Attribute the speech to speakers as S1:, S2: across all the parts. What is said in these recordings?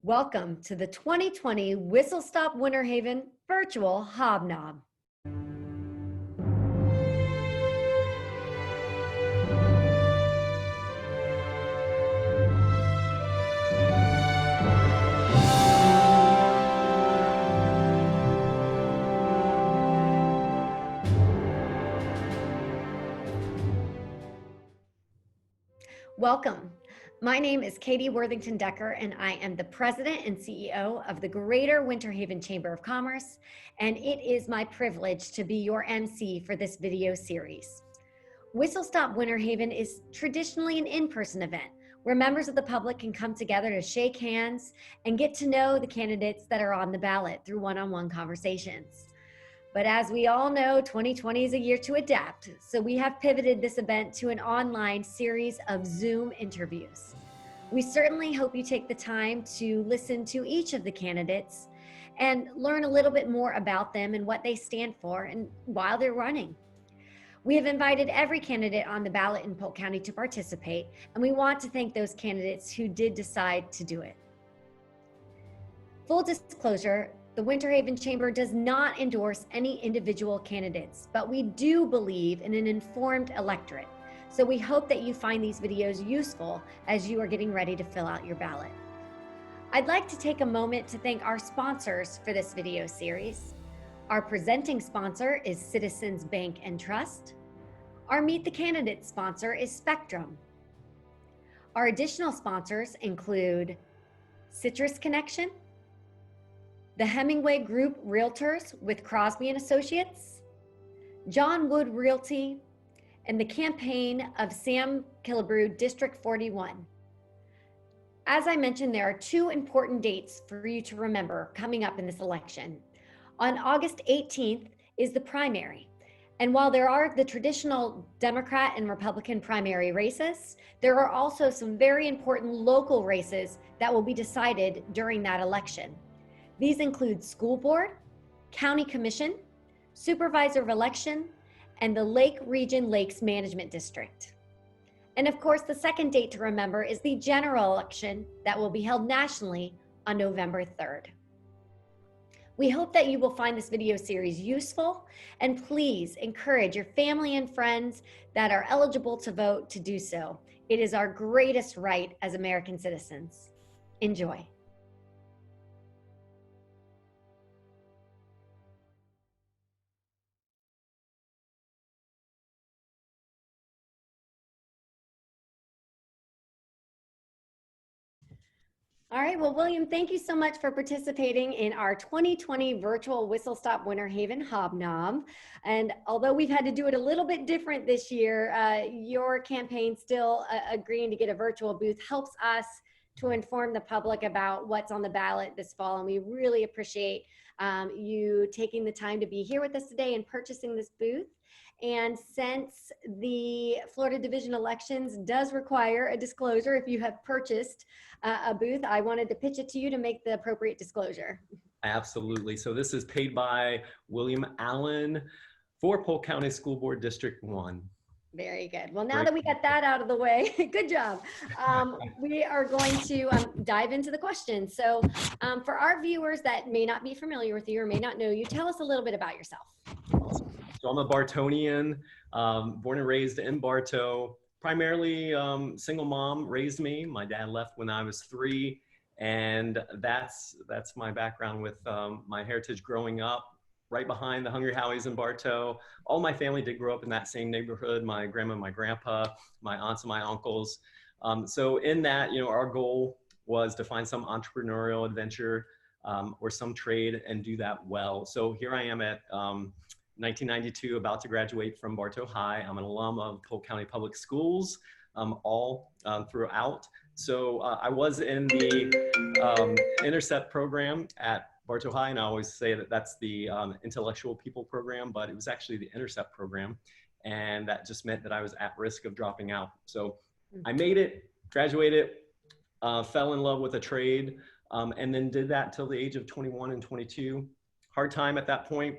S1: Welcome to the 2020 WhistleStop Winter Haven Virtual Hobnob. Welcome. My name is Katie Worthington Decker, and I am the President and CEO of the Greater Winter Haven Chamber of Commerce, and it is my privilege to be your MC for this video series. WhistleStop Winter Haven is traditionally an in-person event where members of the public can come together to shake hands and get to know the candidates that are on the ballot through one-on-one conversations. But as we all know, 2020 is a year to adapt, so we have pivoted this event to an online series of Zoom interviews. We certainly hope you take the time to listen to each of the candidates and learn a little bit more about them and what they stand for and while they're running. We have invited every candidate on the ballot in Polk County to participate, and we want to thank those candidates who did decide to do it. Full disclosure, the Winter Haven Chamber does not endorse any individual candidates, but we do believe in an informed electorate. So we hope that you find these videos useful as you are getting ready to fill out your ballot. I'd like to take a moment to thank our sponsors for this video series. Our presenting sponsor is Citizens Bank and Trust. Our Meet the Candidates sponsor is Spectrum. Our additional sponsors include Citrus Connection, the Hemingway Group Realtors with Crosby & Associates, John Wood Realty, and the campaign of Sam Killebrew, District 41. As I mentioned, there are two important dates for you to remember coming up in this election. On August 18th is the primary. And while there are the traditional Democrat and Republican primary races, there are also some very important local races that will be decided during that election. These include school board, county commission, supervisor of election, and the Lake Region Lakes Management District. And of course, the second date to remember is the general election that will be held nationally on November 3rd. We hope that you will find this video series useful, and please encourage your family and friends that are eligible to vote to do so. It is our greatest right as American citizens. Enjoy. All right, well, William, thank you so much for participating in our 2020 virtual WhistleStop Winter Haven Hobnob. And although we've had to do it a little bit different this year, your campaign still agreeing to get a virtual booth helps us to inform the public about what's on the ballot this fall. And we really appreciate you taking the time to be here with us today and purchasing this booth. And since the Florida Division Elections does require a disclosure if you have purchased a booth, I wanted to pitch it to you to make the appropriate disclosure.
S2: Absolutely. So this is paid by William Allen for Polk County School Board District 1.
S1: Very good. Well, now that we got that out of the way, good job. We are going to dive into the questions. So for our viewers that may not be familiar with you or may not know you, tell us a little bit about yourself.
S2: So I'm a Bartonian, born and raised in Bartow. Primarily single mom raised me. My dad left when I was 3, and that's my background with my heritage growing up right behind the Hungry Howies in Bartow. All my family did grow up in that same neighborhood. My grandma, my grandpa, my aunts and my uncles. So in that, our goal was to find some entrepreneurial adventure or some trade and do that well. So here I am at 1992, about to graduate from Bartow High. I'm an alum of Polk County Public Schools, all throughout. So I was in the Intercept program at Bartow High, and I always say that that's the intellectual people program, but it was actually the Intercept program, and that just meant that I was at risk of dropping out. So I made it, graduated, fell in love with a trade, and then did that till the age of 21 and 22. Hard time at that point,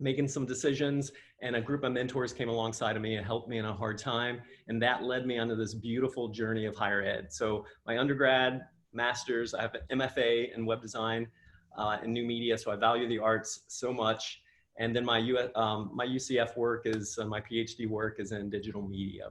S2: making some decisions, and a group of mentors came alongside of me and helped me in a hard time. And that led me onto this beautiful journey of higher ed. So my undergrad master's. I have an MFA in web design and new media, so I value the arts so much. And then my UCF work is, my PhD work is in digital media.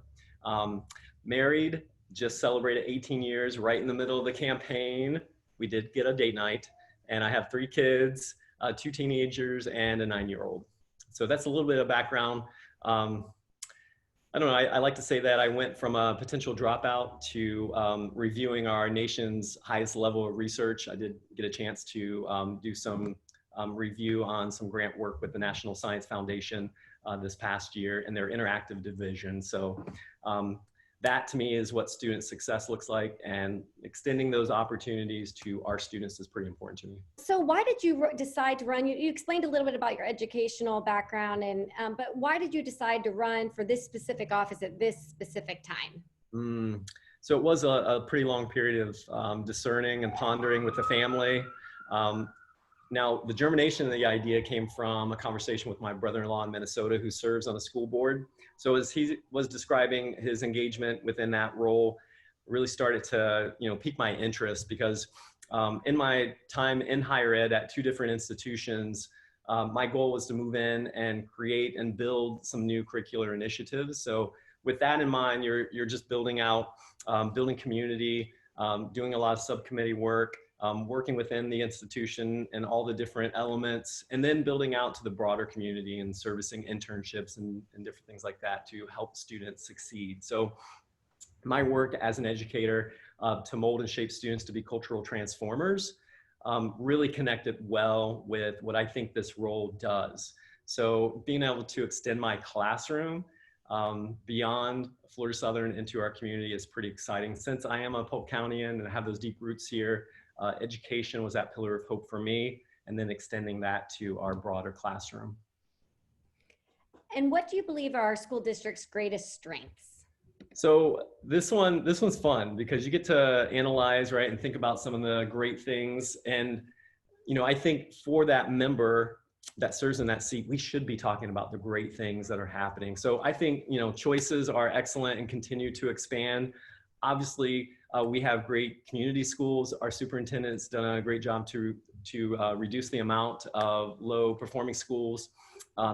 S2: Married, just celebrated 18 years right in the middle of the campaign. We did get a date night, and I have 3 kids, 2 teenagers and a 9-year-old. So that's a little bit of background. I don't know, I like to say that I went from a potential dropout to reviewing our nation's highest level of research. I did get a chance to do some review on some grant work with the National Science Foundation this past year in their interactive division. So that to me is what student success looks like, and extending those opportunities to our students is pretty important to me.
S1: So why did you decide to run? You explained a little bit about your educational background, and but why did you decide to run for this specific office at this specific time?
S2: So it was a pretty long period of discerning and pondering with the family. Now, the germination of the idea came from a conversation with my brother-in-law in Minnesota who serves on the school board. So as he was describing his engagement within that role, really started to pique my interest, because in my time in higher ed at 2 different institutions, my goal was to move in and create and build some new curricular initiatives. So with that in mind, you're just building out, building community, doing a lot of subcommittee work, working within the institution and all the different elements, and then building out to the broader community and servicing internships and different things like that to help students succeed. So my work as an educator to mold and shape students to be cultural transformers really connected well with what I think this role does. So being able to extend my classroom beyond Florida Southern into our community is pretty exciting. Since I am a Polk Countyan and have those deep roots here, education was that pillar of hope for me, and then extending that to our broader classroom.
S1: And what do you believe are our school district's greatest strengths?
S2: So this one's fun, because you get to analyze, right, and think about some of the great things. And I think for that member that serves in that seat, we should be talking about the great things that are happening. So I think choices are excellent and continue to expand. Obviously, we have great community schools. Our superintendent's done a great job to reduce the amount of low performing schools.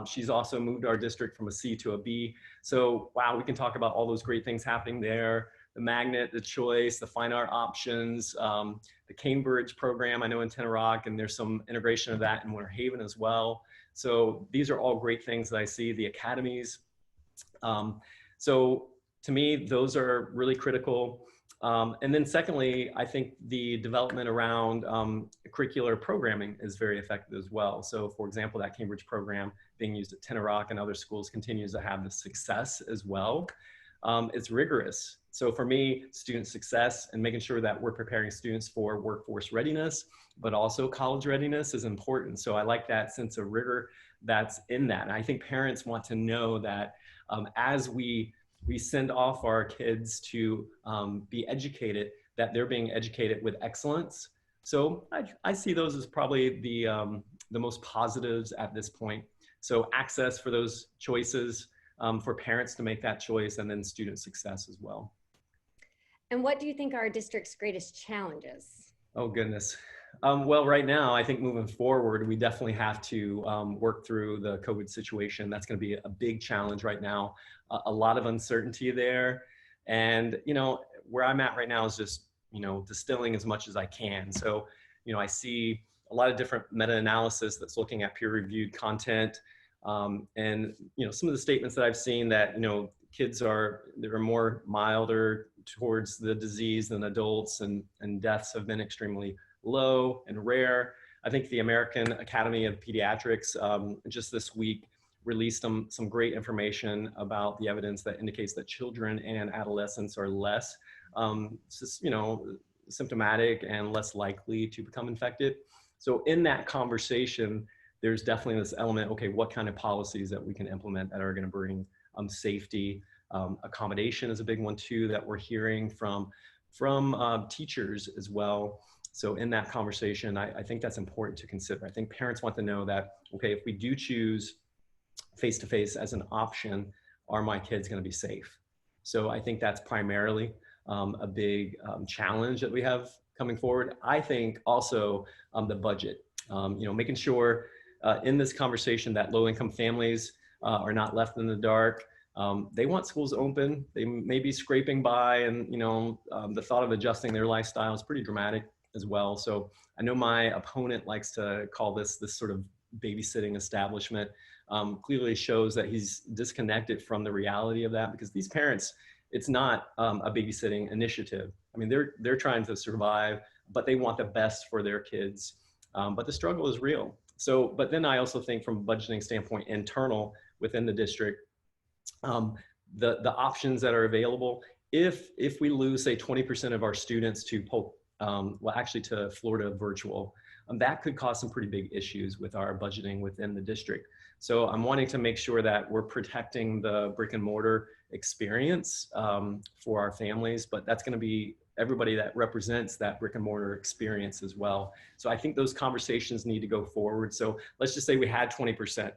S2: She's also moved our district from a C to a B. So wow, we can talk about all those great things happening there. The magnet, the choice, the fine art options, the Cambridge program I know in Tenor Rock, and there's some integration of that in Winter Haven as well. So these are all great things that I see, the academies. So to me, those are really critical. And then secondly, I think the development around curricular programming is very effective as well. So for example, that Cambridge program being used at Tenor Rock and other schools continues to have the success as well. It's rigorous. So for me, student success and making sure that we're preparing students for workforce readiness, but also college readiness is important. So I like that sense of rigor that's in that. And I think parents want to know that as we send off our kids to be educated, that they're being educated with excellence. So I see those as probably the most positives at this point. So access for those choices, for parents to make that choice, and then student success as well.
S1: And what do you think are our district's greatest challenges?
S2: Oh goodness. Well, right now, I think moving forward, we definitely have to work through the COVID situation. That's going to be a big challenge right now. A lot of uncertainty there. And, where I'm at right now is just, distilling as much as I can. So, I see a lot of different meta-analysis that's looking at peer-reviewed content. And, some of the statements that I've seen that, kids they're more milder towards the disease than adults, and deaths have been extremely low and rare. I think the American Academy of Pediatrics just this week released some great information about the evidence that indicates that children and adolescents are less symptomatic and less likely to become infected. So in that conversation, there's definitely this element, okay, what kind of policies that we can implement that are going to bring safety. Accommodation is a big one too that we're hearing from teachers as well. So in that conversation, I think that's important to consider. I think parents want to know that, okay, if we do choose face-to-face as an option, are my kids going to be safe? So I think that's primarily a big challenge that we have coming forward. I think also the budget, making sure in this conversation that low-income families are not left in the dark. They want schools open. They may be scraping by, and the thought of adjusting their lifestyle is pretty dramatic as well. So I know my opponent likes to call this sort of babysitting establishment. Clearly shows that he's disconnected from the reality of that, because these parents, it's not a babysitting initiative. I mean, they're trying to survive, but they want the best for their kids. But the struggle is real. So, but then I also think from a budgeting standpoint, internal within the district, the options that are available, if we lose, say, 20% of our students to Polk, actually to Florida Virtual, that could cause some pretty big issues with our budgeting within the district. So I'm wanting to make sure that we're protecting the brick and mortar experience for our families, but that's going to be everybody that represents that brick and mortar experience as well. So I think those conversations need to go forward. So let's just say we had 20%.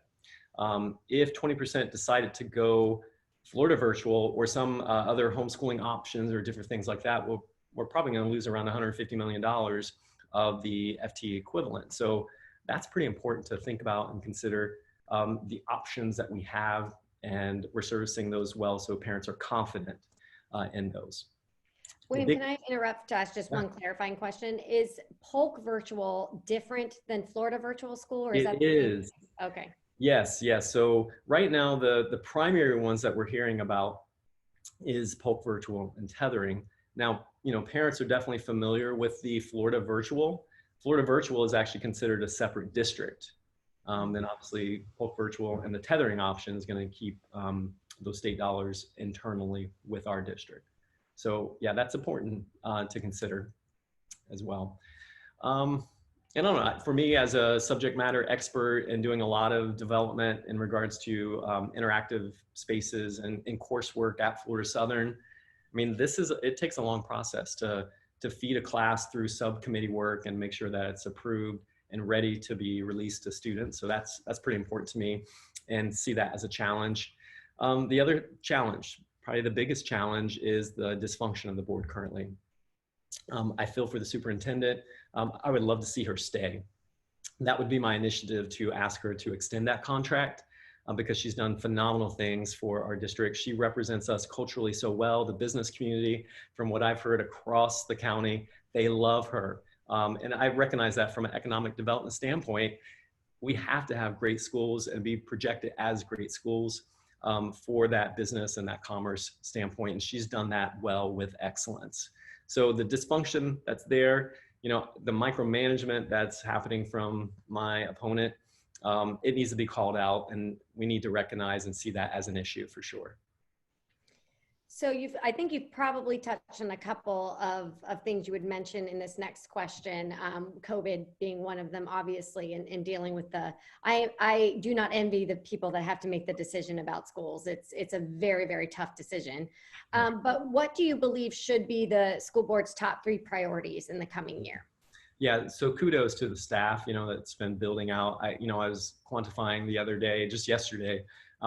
S2: If 20% decided to go Florida Virtual or some other homeschooling options or different things like that, we're probably going to lose around $150 million of the FTE equivalent. So that's pretty important to think about and consider the options that we have, and we're servicing those well so parents are confident in those.
S1: William, can I interrupt to ask just one clarifying question? Is Polk Virtual different than Florida Virtual School, or is that the same? Okay.
S2: Yes. So right now, the primary ones that we're hearing about is Polk Virtual and tethering. Now, parents are definitely familiar with the Florida Virtual. Florida Virtual is actually considered a separate district. Then obviously Polk Virtual and the tethering option is going to keep those state dollars internally with our district. So yeah, that's important to consider as well. And I don't know, for me as a subject matter expert and doing a lot of development in regards to interactive spaces and coursework at Florida Southern, I mean, it takes a long process to feed a class through subcommittee work and make sure that it's approved and ready to be released to students. So that's pretty important to me, and see that as a challenge. The other challenge, probably the biggest challenge, is the dysfunction of the board currently. I feel for the superintendent. I would love to see her stay. That would be my initiative, to ask her to extend that contract because she's done phenomenal things for our district. She represents us culturally so well. The business community, from what I've heard across the county, they love her. And I recognize that from an economic development standpoint, we have to have great schools and be projected as great schools for that business and that commerce standpoint. And she's done that well with excellence. So the dysfunction that's there, the micromanagement that's happening from my opponent, it needs to be called out, and we need to recognize and see that as an issue for sure.
S1: So I think you've probably touched on a couple of things you would mention in this next question, COVID being one of them, obviously, and dealing with I do not envy the people that have to make the decision about schools. It's a very, very tough decision. But what do you believe should be the school board's top 3 priorities in the coming year?
S2: Yeah, so kudos to the staff, that's been building out. I was quantifying the other day, just yesterday,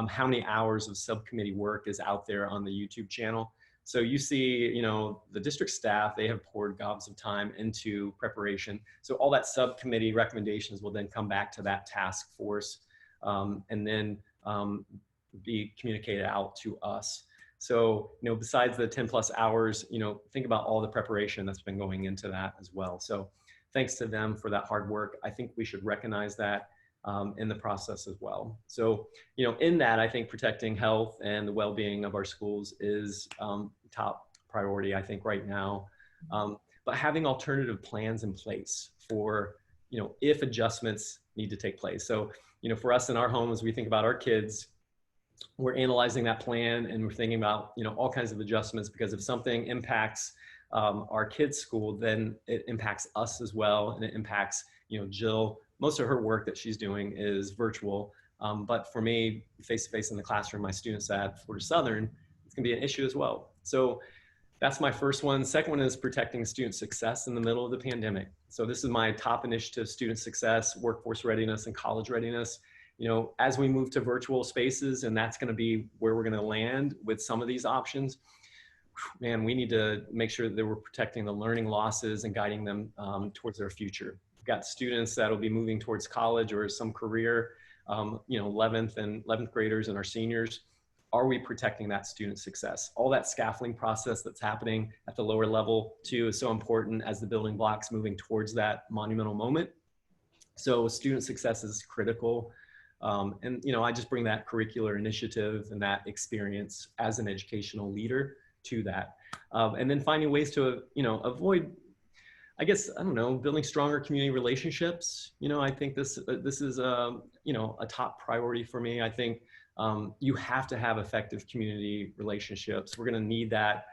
S2: how many hours of subcommittee work is out there on the YouTube channel. So you see, the district staff, they have poured gobs of time into preparation. So all that subcommittee recommendations will then come back to that task force and then be communicated out to us. So, besides the 10+ hours, think about all the preparation that's been going into that as well. So thanks to them for that hard work. I think we should recognize that in the process as well. So, in that, I think protecting health and the well-being of our schools is top priority, I think, right now. But having alternative plans in place for, if adjustments need to take place. So, for us in our homes, we think about our kids, we're analyzing that plan, and we're thinking about, all kinds of adjustments, because if something impacts our kids' school, then it impacts us as well. And it impacts, Jill. Most of her work that she's doing is virtual. But for me, face-to-face in the classroom, my students at Florida Southern, it's gonna be an issue as well. So that's my first one. Second one is protecting student success in the middle of the pandemic. So this is my top initiative: student success, workforce readiness, and college readiness. As we move to virtual spaces, and that's gonna be where we're gonna land with some of these options, man, we need to make sure that we're protecting the learning losses and guiding them towards their future. We've got students that will be moving towards college or some career, 11th graders and our seniors. Are we protecting that student success? All that scaffolding process that's happening at the lower level too is so important as the building blocks moving towards that monumental moment. So student success is critical. And, I just bring that curricular initiative and that experience as an educational leader to that. And then finding ways to, avoid, I guess, I don't know, building stronger community relationships. I think this is, a top priority for me. I think you have to have effective community relationships. We're going to need that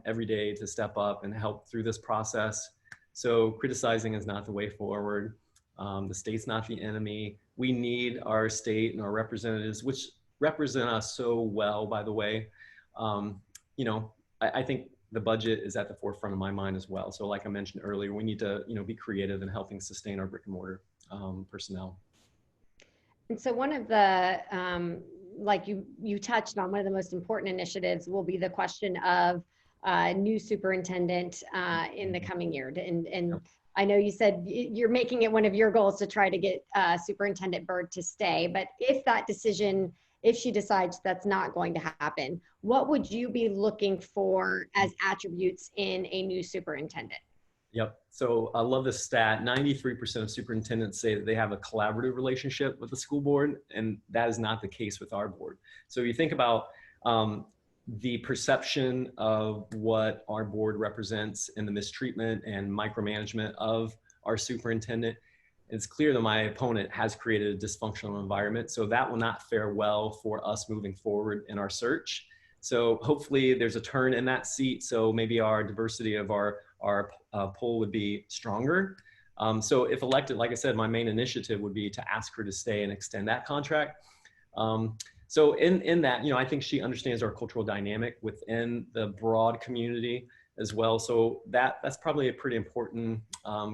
S2: every day to step up and help through this process. So criticizing is not the way forward. The state's not the enemy. We need our state and our representatives, which represent us so well, by the way. I think the budget is at the forefront of my mind as well. So like I mentioned earlier, we need to, be creative in helping sustain our brick and mortar personnel.
S1: And so one of the, like you touched on, one of the most important initiatives will be the question of new superintendent in the coming year. And
S2: Yep.
S1: I know you said you're making it one of your goals to try to get Superintendent Byrd to stay, but if she decides that's not going to happen, what would you be looking for as attributes in a new superintendent?
S2: Yep. So I love this stat. 93% of superintendents say that they have a collaborative relationship with the school board, and that is not the case with our board. So you think about the perception of what our board represents and the mistreatment and micromanagement of our superintendent. It's clear that my opponent has created a dysfunctional environment. So that will not fare well for us moving forward in our search. So hopefully there's a turn in that seat. So maybe our diversity of our poll would be stronger. So if elected, like I said, my main initiative would be to ask her to stay and extend that contract. So in that, I think she understands our cultural dynamic within the broad community as well. So that's probably a pretty important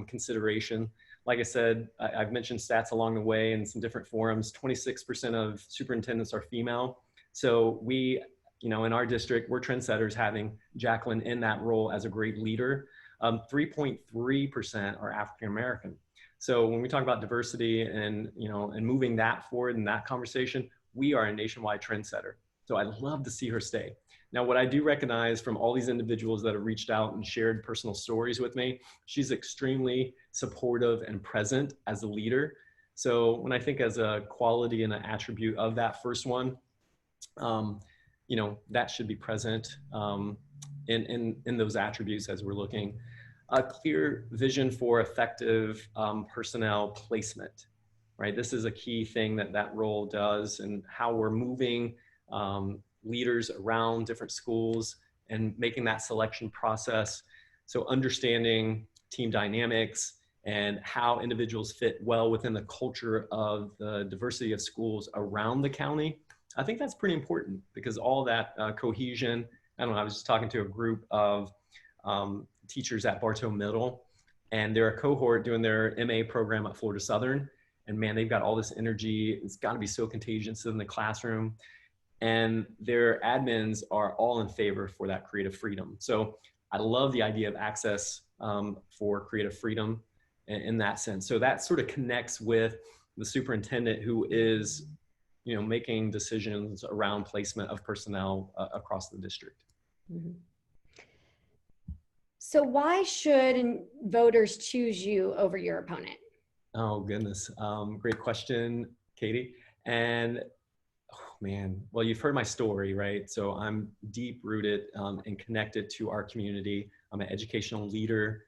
S2: consideration. Like I said, I've mentioned stats along the way in some different forums. 26% of superintendents are female. So we, in our district, we're trendsetters, having Jacqueline in that role as a great leader. 3.3% are African American. So when we talk about diversity and, and moving that forward in that conversation, we are a nationwide trendsetter. So I'd love to see her stay. Now, what I do recognize from all these individuals that have reached out and shared personal stories with me, she's extremely supportive and present as a leader. So when I think as a quality and an attribute of that first one, that should be present in those attributes as we're looking. A clear vision for effective personnel placement, right? This is a key thing that role does, and how we're moving leaders around different schools and making that selection process. So understanding team dynamics and how individuals fit well within the culture of the diversity of schools around the county. I think that's pretty important, because all that cohesion, I don't know, I was just talking to a group of teachers at Bartow Middle, and they're a cohort doing their MA program at Florida Southern. And man, they've got all this energy. It's got to be so contagious in the classroom. And their admins are all in favor for that creative freedom. So I love the idea of access for creative freedom in that sense. So that sort of connects with the superintendent, who is, making decisions around placement of personnel across the district.
S1: Mm-hmm. So why should voters choose you over your opponent?
S2: Oh, goodness. Great question, Katie. And oh, man, well, you've heard my story, right? So I'm deep rooted and connected to our community. I'm an educational leader,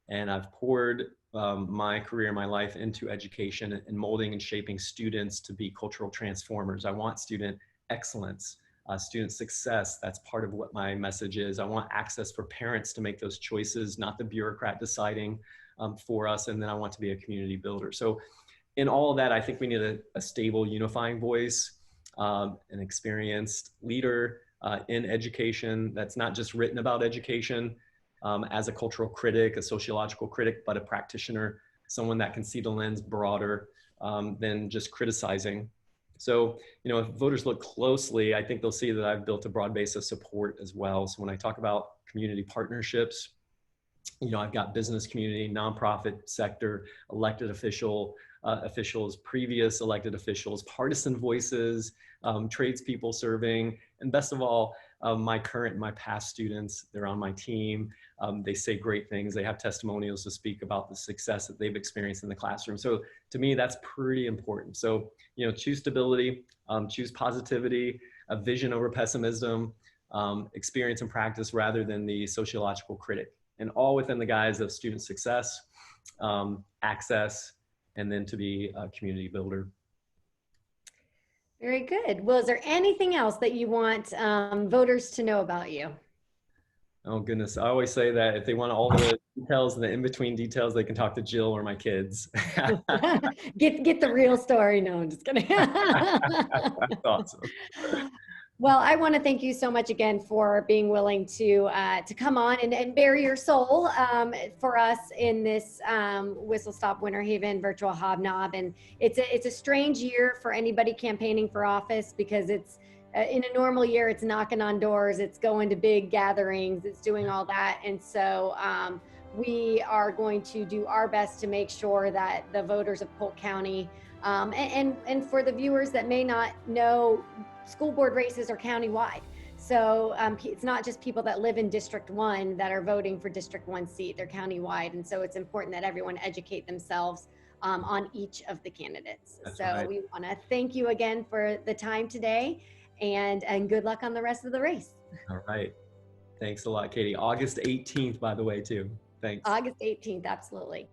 S2: and I've poured my career, my life into education and molding and shaping students to be cultural transformers. I want student excellence, student success. That's part of what my message is. I want access for parents to make those choices, not the bureaucrat deciding for us. And then I want to be a community builder. So in all of that, I think we need a stable, unifying voice, an experienced leader in education that's not just written about education as a cultural critic, a sociological critic, but a practitioner, someone that can see the lens broader than just criticizing. So, you know, if voters look closely, I think they'll see that I've built a broad base of support as well. So when I talk about community partnerships, you know, I've got business community, nonprofit sector, elected officials, previous elected officials, partisan voices, tradespeople serving, and best of all, my current and my past students. They're on my team. They say great things. They have testimonials to speak about the success that they've experienced in the classroom. So to me, that's pretty important. So, you know, choose stability, choose positivity, a vision over pessimism, experience and practice rather than the sociological critic, and all within the guise of student success, access, and then to be a community builder.
S1: Very good. Well, is there anything else that you want voters to know about you?
S2: Oh goodness, I always say that if they want all the details and the in-between details, they can talk to Jill or my kids.
S1: Get the real story. No, I'm just kidding.
S2: That's awesome.
S1: Well, I want to thank you so much again for being willing to come on and bare your soul for us in this WhistleStop Winter Haven virtual hobnob. And it's a strange year for anybody campaigning for office, because it's in a normal year, it's knocking on doors, it's going to big gatherings, it's doing all that. And so we are going to do our best to make sure that the voters of Polk County and for the viewers that may not know, school board races are countywide. So it's not just people that live in District 1 that are voting for District 1 seat, they're countywide. And so it's important that everyone educate themselves on each of the candidates.
S2: That's
S1: so
S2: right.
S1: We want to thank you again for the time today, and good luck on the rest of the race.
S2: All right. Thanks a lot, Katie. August 18th, by the way, too. Thanks.
S1: August 18th, absolutely.